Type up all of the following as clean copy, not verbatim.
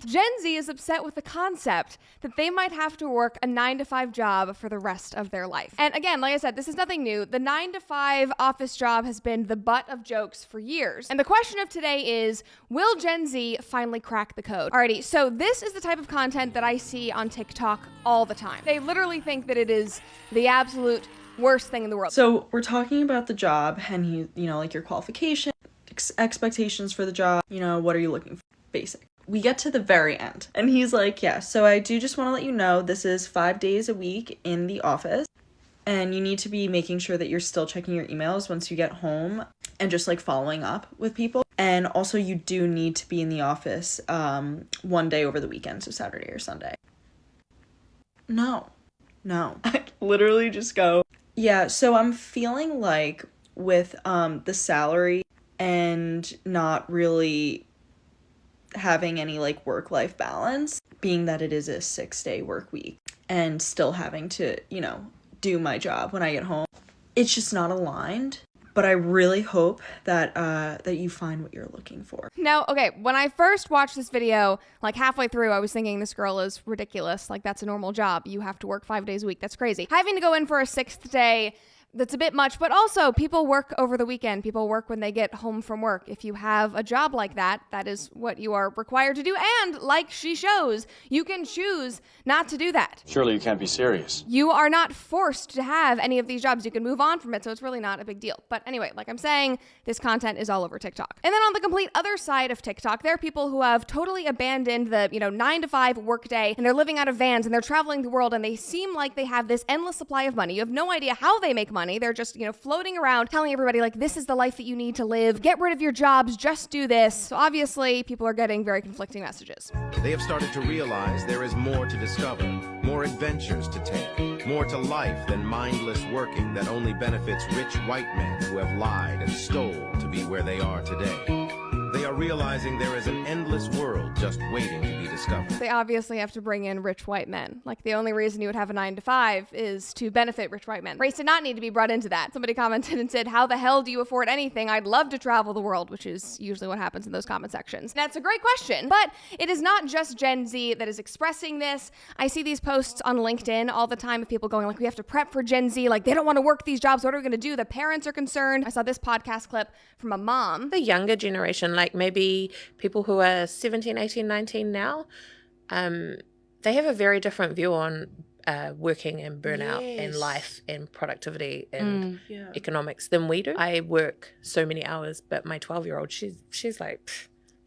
Gen Z is upset with the concept that they might have to work a 9-to-5 job for the rest of their life. And again, like I said, this is nothing new. The 9-to-5 office job has been the butt of jokes for years. And the question of today is, will Gen Z finally crack the code? Alrighty, so this is the type of content that I see on TikTok all the time. They literally think that it is the absolute worst thing in the world. So we're talking about the job and like your qualification, expectations for the job, what are you looking for? Basic. We get to the very end and he's like, yeah, so I do just want to let you know this is 5 days a week in the office and you need to be making sure that you're still checking your emails once you get home and just like following up with people. And also you do need to be in the office 1 day over the weekend, so Saturday or Sunday. No. I literally just go, yeah, so I'm feeling like with the salary and not really having any like work-life balance, being that it is a 6-day work week and still having to, do my job when I get home, it's just not aligned. But I really hope that that you find what you're looking for. Now, okay, when I first watched this video, like halfway through, I was thinking this girl is ridiculous. Like, that's a normal job. You have to work 5 days a week. That's crazy. Having to go in for a 6th day, that's a bit much, but also people work over the weekend. People work when they get home from work. If you have a job like that, that is what you are required to do. And like she shows, you can choose not to do that. Surely you can't be serious. You are not forced to have any of these jobs. You can move on from it, so it's really not a big deal. But anyway, like I'm saying, this content is all over TikTok. And then on the complete other side of TikTok, there are people who have totally abandoned the, 9-to-5 workday, and they're living out of vans, and they're traveling the world, and they seem like they have this endless supply of money. You have no idea how they make money. They're just, floating around telling everybody like, this is the life that you need to live. Get rid of your jobs. Just do this. So obviously people are getting very conflicting messages. They have started to realize there is more to discover, more adventures to take, more to life than mindless working that only benefits rich white men who have lied and stole to be where they are today. They are realizing there is an endless world just waiting to be discovered. They obviously have to bring in rich white men. Like, the only reason you would have a 9-to-5 is to benefit rich white men. Race did not need to be brought into that. Somebody commented and said, how the hell do you afford anything? I'd love to travel the world, which is usually what happens in those comment sections. And that's a great question, but it is not just Gen Z that is expressing this. I see these posts on LinkedIn all the time of people going like, we have to prep for Gen Z. Like, they don't want to work these jobs. What are we going to do? The parents are concerned. I saw this podcast clip from a mom. The younger generation, like maybe people who are 17, 18, 19 now, they have a very different view on working and burnout and life and productivity and economics than we do. I work so many hours, but my 12-year-old, she's like,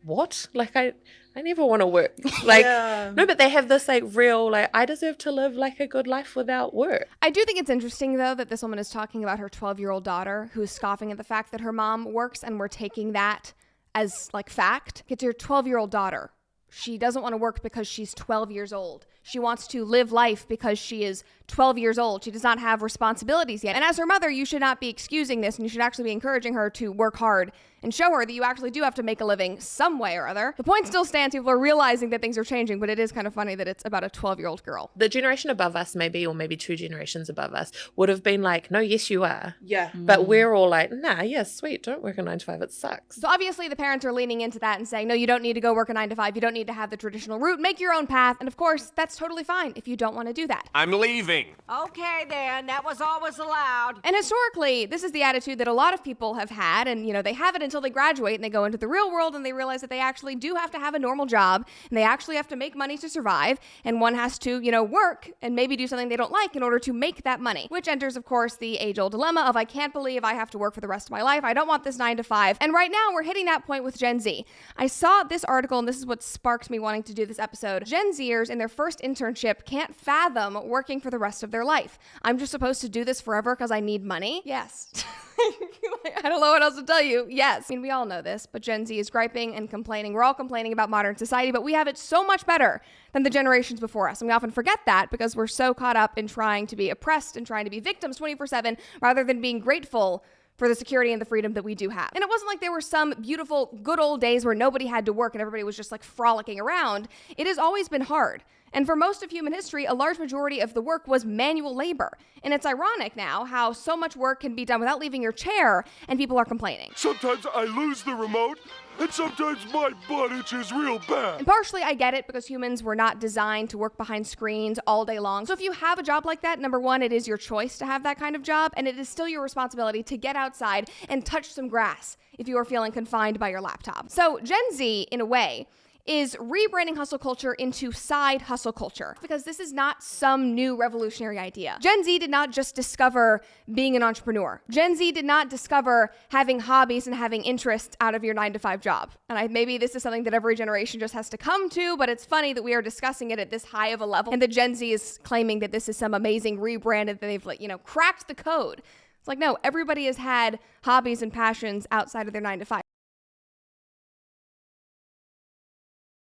what? Like, I never want to work. Like, no, but they have this like real, like, I deserve to live like a good life without work. I do think it's interesting though that this woman is talking about her 12-year-old daughter who's scoffing at the fact that her mom works, and we're taking that as like fact. It's your 12-year-old daughter. She doesn't want to work because she's 12 years old. She wants to live life because she is 12 years old. She does not have responsibilities yet. And as her mother, you should not be excusing this, and you should actually be encouraging her to work hard and show her that you actually do have to make a living some way or other. The point still stands. People are realizing that things are changing, but it is kind of funny that it's about a 12-year-old girl. The generation above us, maybe, or maybe 2 generations above us, would have been like, no, yes, you are. Yeah. But we're all like, nah, yes, sweet, don't work a 9-to-5, it sucks. So obviously the parents are leaning into that and saying, no, you don't need to go work a 9-to-5. You don't need to have the traditional route. Make your own path. And of course, that's totally fine if you don't want to do that. I'm leaving. Okay, then. That was always allowed. And historically, this is the attitude that a lot of people have had, and they have it until they graduate and they go into the real world and they realize that they actually do have to have a normal job, and they actually have to make money to survive, and one has to, work and maybe do something they don't like in order to make that money, which enters, of course, the age-old dilemma of, I can't believe I have to work for the rest of my life. I don't want this 9-to-5. And right now we're hitting that point with Gen Z. I saw this article, and this is what sparked me wanting to do this episode. Gen Zers in their first internship can't fathom working for the rest of their life. I'm just supposed to do this forever because I need money? Yes. I don't know what else to tell you. Yes. I mean, we all know this, but Gen Z is griping and complaining. We're all complaining about modern society, but we have it so much better than the generations before us. And we often forget that because we're so caught up in trying to be oppressed and trying to be victims 24/7 rather than being grateful for the security and the freedom that we do have. And it wasn't like there were some beautiful, good old days where nobody had to work and everybody was just like frolicking around. It has always been hard. And for most of human history, a large majority of the work was manual labor. And it's ironic now how so much work can be done without leaving your chair, and people are complaining. Sometimes I lose the remote, and sometimes my butt itches real bad. And partially I get it because humans were not designed to work behind screens all day long. So if you have a job like that, number one, it is your choice to have that kind of job, and it is still your responsibility to get outside and touch some grass if you are feeling confined by your laptop. So Gen Z, in a way, is rebranding hustle culture into side hustle culture, because this is not some new revolutionary idea. Gen Z did not just discover being an entrepreneur. Gen Z did not discover having hobbies and having interests out of your 9-to-5 job. And maybe this is something that every generation just has to come to, but it's funny that we are discussing it at this high of a level, and the Gen Z is claiming that this is some amazing rebrand and that they've, cracked the code. It's like, no, everybody has had hobbies and passions outside of their 9-to-5.